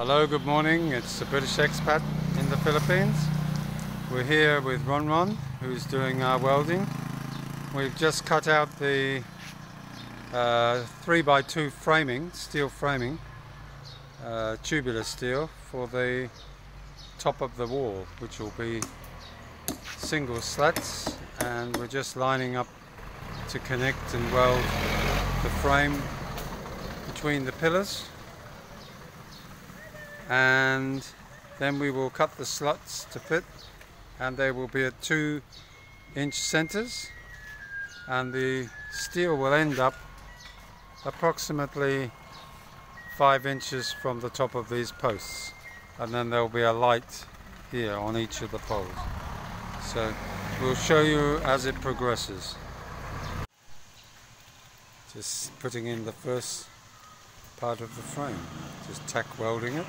Hello, good morning. It's a British expat in the Philippines. We're here with Ron, who's doing our welding. We've just cut out the 3x2 framing, steel framing, tubular steel for the top of the wall, which will be single slats, and we're just lining up to connect and weld the frame between the pillars, and then we will cut the slots to fit, and they will be at 2-inch centers, and the steel will end up approximately 5 inches from the top of these posts, and then there will be a light here on each of the poles. So we'll show you as it progresses. Just putting in the first part of the frame, just tack welding it.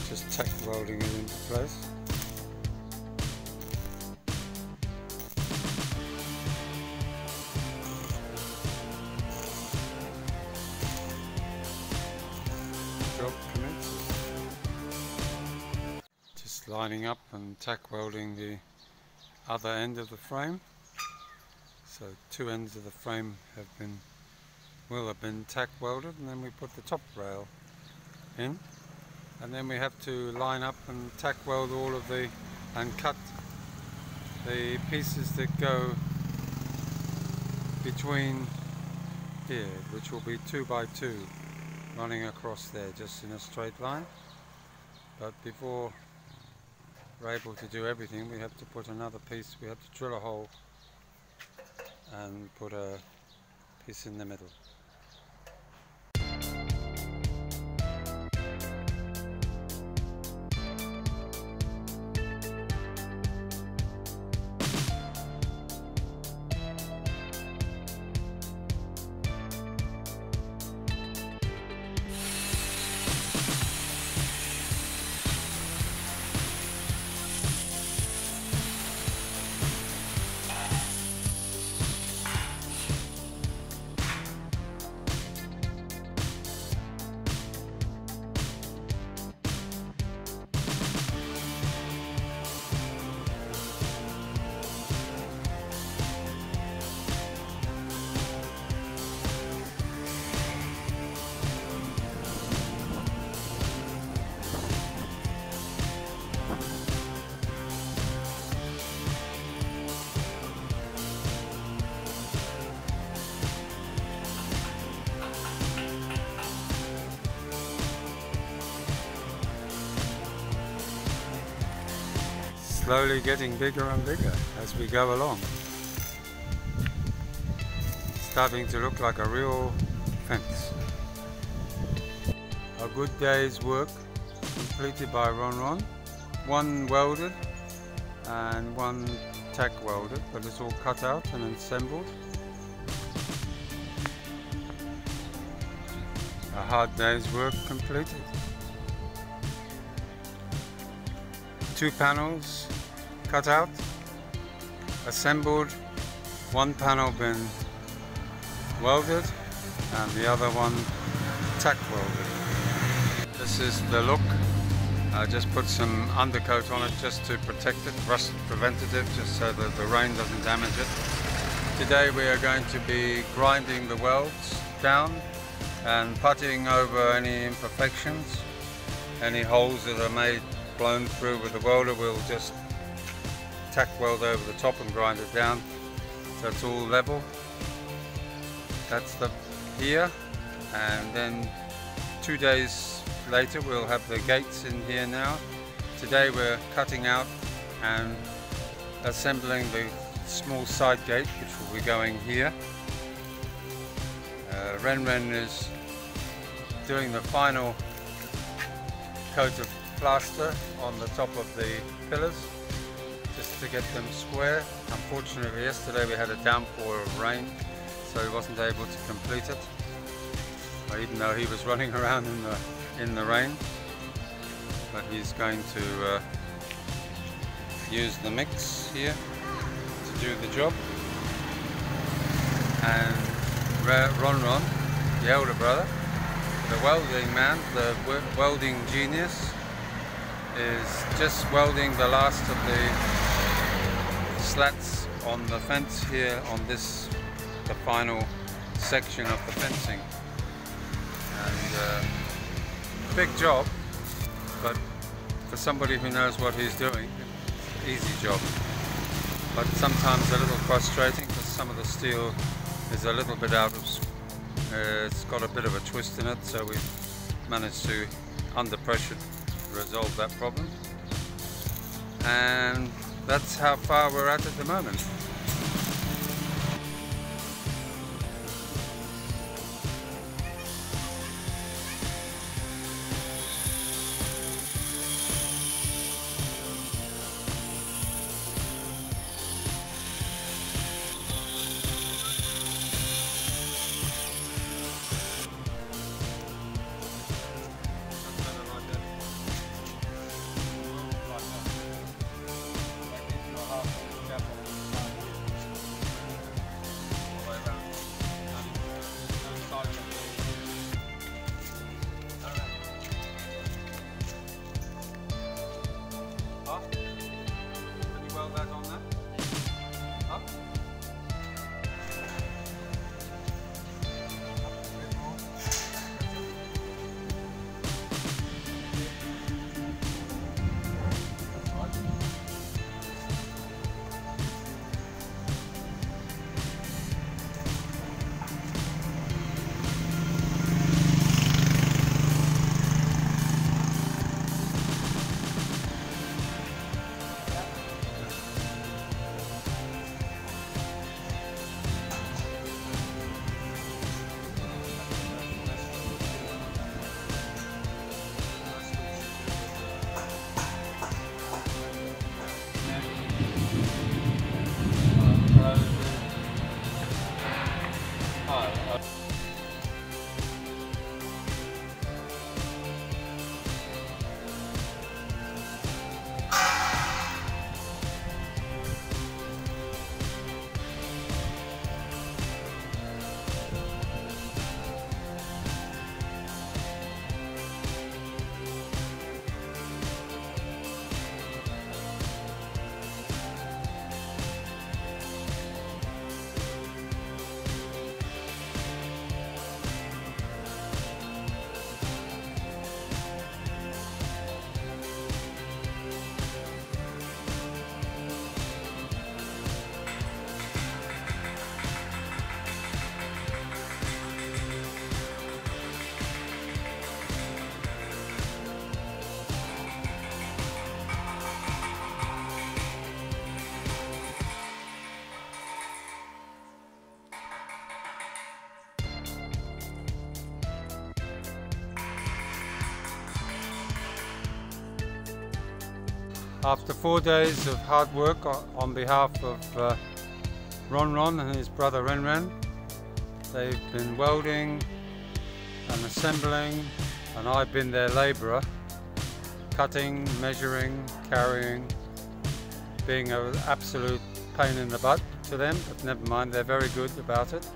Just tack welding it into place. Job commences. Just lining up and tack welding the other end of the frame. So 2 ends of the frame will have been tack welded, and then we put the top rail in. And then we have to line up and tack weld all of and cut the pieces that go between here, which will be 2x2 running across there just in a straight line. But before we're able to do everything, we have to put another piece, we have to drill a hole and put a piece in the middle. Slowly getting bigger and bigger as we go along. Starting to look like a real fence. A good day's work completed by Ron. One welded and one tack welded, but it's all cut out and assembled. A hard day's work completed. 2 panels cut out, assembled, one panel been welded and the other one tack welded. This is the look. I just put some undercoat on it just to protect it, rust preventative, just so that the rain doesn't damage it. Today we are going to be grinding the welds down and puttying over any imperfections, any holes that are blown through with the welder. We'll just tack weld over the top and grind it down so it's all level. That's the here, and then 2 days later we'll have the gates in here now. Today we're cutting out and assembling the small side gate, which will be going here. Ren is doing the final coat of plaster on the top of the pillars just to get them square. Unfortunately yesterday we had a downpour of rain, so he wasn't able to complete it, even though he was running around in the rain. But he's going to use the mix here to do the job. And Ron, the elder brother, the welding man, the welding genius, is just welding the last of the slats on the fence here on this, the final section of the fencing. And big job, but for somebody who knows what he's doing, easy job. But sometimes a little frustrating because some of the steel is a little bit out of, it's got a bit of a twist in it, so we've managed to, under pressure, resolve that problem. And that's how far we're at the moment. After 4 days of hard work on behalf of Ron and his brother Ren, they've been welding and assembling, and I've been their labourer, cutting, measuring, carrying, being an absolute pain in the butt to them, but never mind, they're very good about it.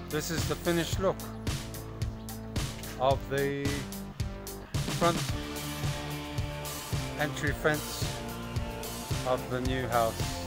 This is the finished look of the front entry fence of the new house.